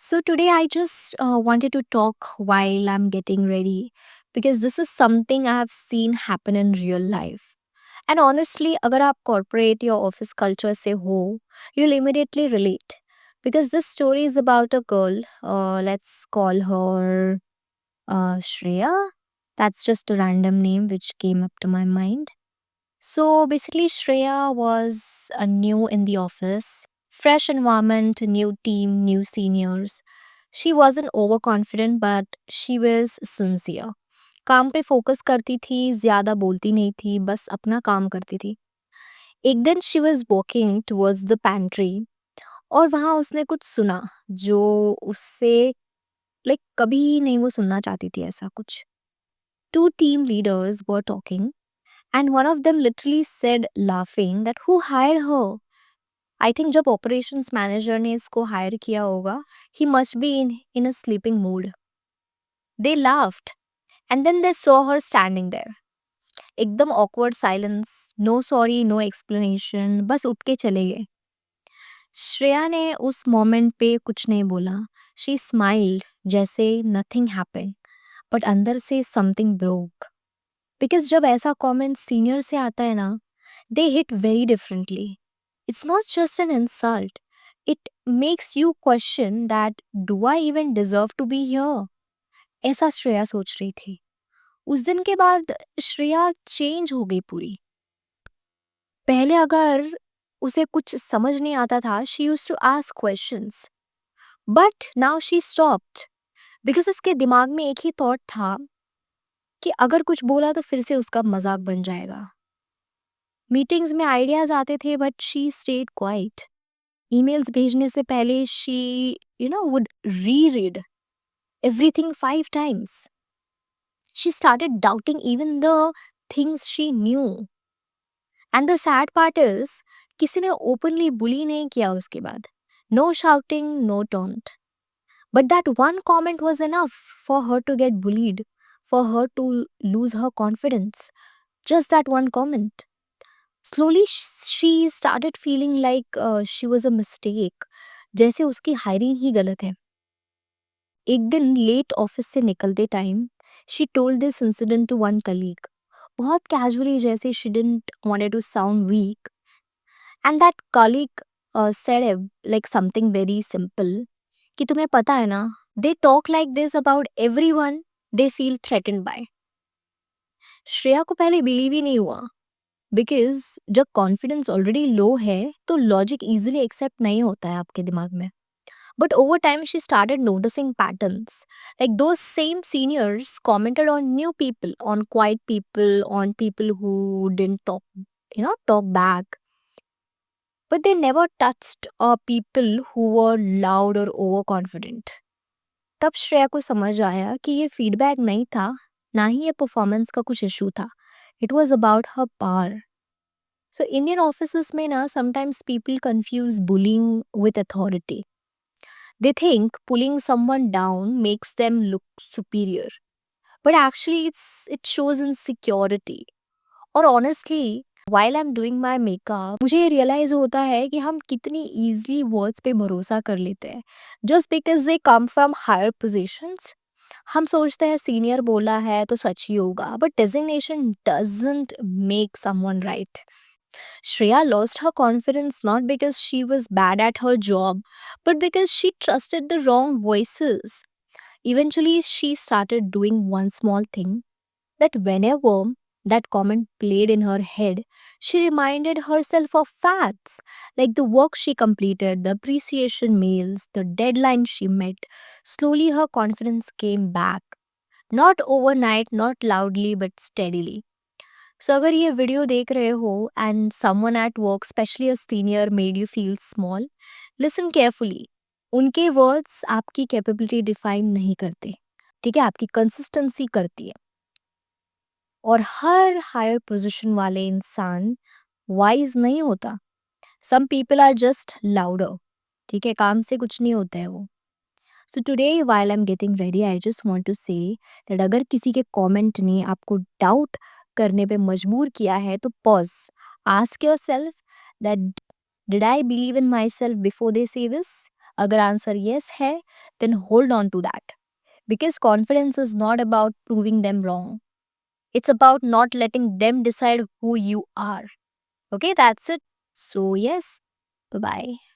So today I just wanted to talk while I'm getting ready because this is something I have seen happen in real life. And honestly, अगर आप corporate या office culture से हो, you'll immediately relate. Because this story is about a girl, let's call her Shreya. That's just a random name which came up to my mind. So basically, Shreya was new in the office, fresh environment, new team, new seniors. She wasn't overconfident, but she was sincere. काम पे focus करती थी, ज्यादा बोलती नहीं थी, बस अपना काम करती थी. एक दिन she was walking towards the pantry और वहां उसने कुछ सुना जो उससे कभी नहीं वो सुनना चाहती थी. ऐसा कुछ two team leaders were talking. And one of them literally said, laughing, that who hired her? I think जब operations manager ने इसको hire किया होगा, he must be in a sleeping mood. They laughed and then they saw her standing there. एकदम awkward silence, no sorry, no explanation, बस उठ के चले गए. श्रेया ने उस मोमेंट पे कुछ नहीं बोला. She smiled जैसे nothing happened, but अंदर से something broke. Because जब ऐसा comment senior से आता है ना, they hit very differently. It's not just an insult. It makes you question that do I even deserve to be here? ऐसा श्रेया सोच रही थी. उस दिन के बाद श्रेया चेंज हो गई पूरी. पहले अगर उसे कुछ समझ नहीं आता था, she used to ask questions. But now she stopped. Because उसके दिमाग में एक ही थॉट था कि अगर कुछ बोला तो फिर से उसका मजाक बन जाएगा. मीटिंग्स में आइडियाज आते थे but she stayed quiet. Emails भेजने से पहले she would reread everything 5 times. She started doubting even the things she knew. And the sad part is, किसी ने openly bully नहीं किया उसके बाद. No shouting, no taunt. But that one comment was enough for her to get bullied, for her to lose her confidence. Just that one comment. Slowly she started feeling like she was a mistake. जैसे उसकी hiring ही गलत है. एक दिन late office से निकलते time she told this incident to one colleague. बहुत casually, जैसे she didn't wanted to sound weak. And that colleague said like something very simple कि तुम्हें पता है ना, they talk like this about everyone they feel threatened by. Shreya को पहले believe ही नहीं हुआ. बिकॉज जब कॉन्फिडेंस ऑलरेडी लो है तो लॉजिक इजीली एक्सेप्ट नहीं होता है आपके दिमाग में. But over time, she started noticing patterns. Like those same seniors commented on new people, on quiet people, on people who didn't talk back. But they never touched people who were loud or overconfident. तब श्रेया को समझ आया कि ये feedback नहीं था, ना ही ये परफॉर्मेंस का कुछ इशू था. It was about her power. So Indian office में ना sometimes people confuse bullying with authority. They think pulling someone down makes them look superior. But actually it shows insecurity. और honestly, while I'm doing my makeup, मुझे realize होता है कि हम कितनी easily words पे भरोसा कर लेते हैं. Just because they come from higher positions. हम सोचते हैं senior बोला है तो सच ही होगा. But designation doesn't make someone right. Shreya lost her confidence not because she was bad at her job, but because she trusted the wrong voices. Eventually, she started doing one small thing that whenever that comment played in her head, she reminded herself of facts like the work she completed, the appreciation mails, the deadline she met. Slowly, her confidence came back. Not overnight, not loudly, but steadily. सो अगर ये video देख रहे हो and someone at work, specially a senior, made you feel small, listen carefully. उनके words आपकी capability define नहीं करते. ठीक है, आपकी कंसिस्टेंसी करती है. और हर हायर पोजीशन वाले इंसान वाइज नहीं होता. Some people are just louder. ठीक है, काम से कुछ नहीं होता है वो. So today while I am getting ready, I just want to say that अगर किसी के कमेंट ने आपको डाउट करने पे मजबूर किया है तो pause. Ask yourself that did I believe in my self before they से दिस. अगर आंसर yes है, then hold on to that. Because confidence is not about proving them wrong. It's about not letting them decide who you are. Okay, that's it. So, yes, bye bye.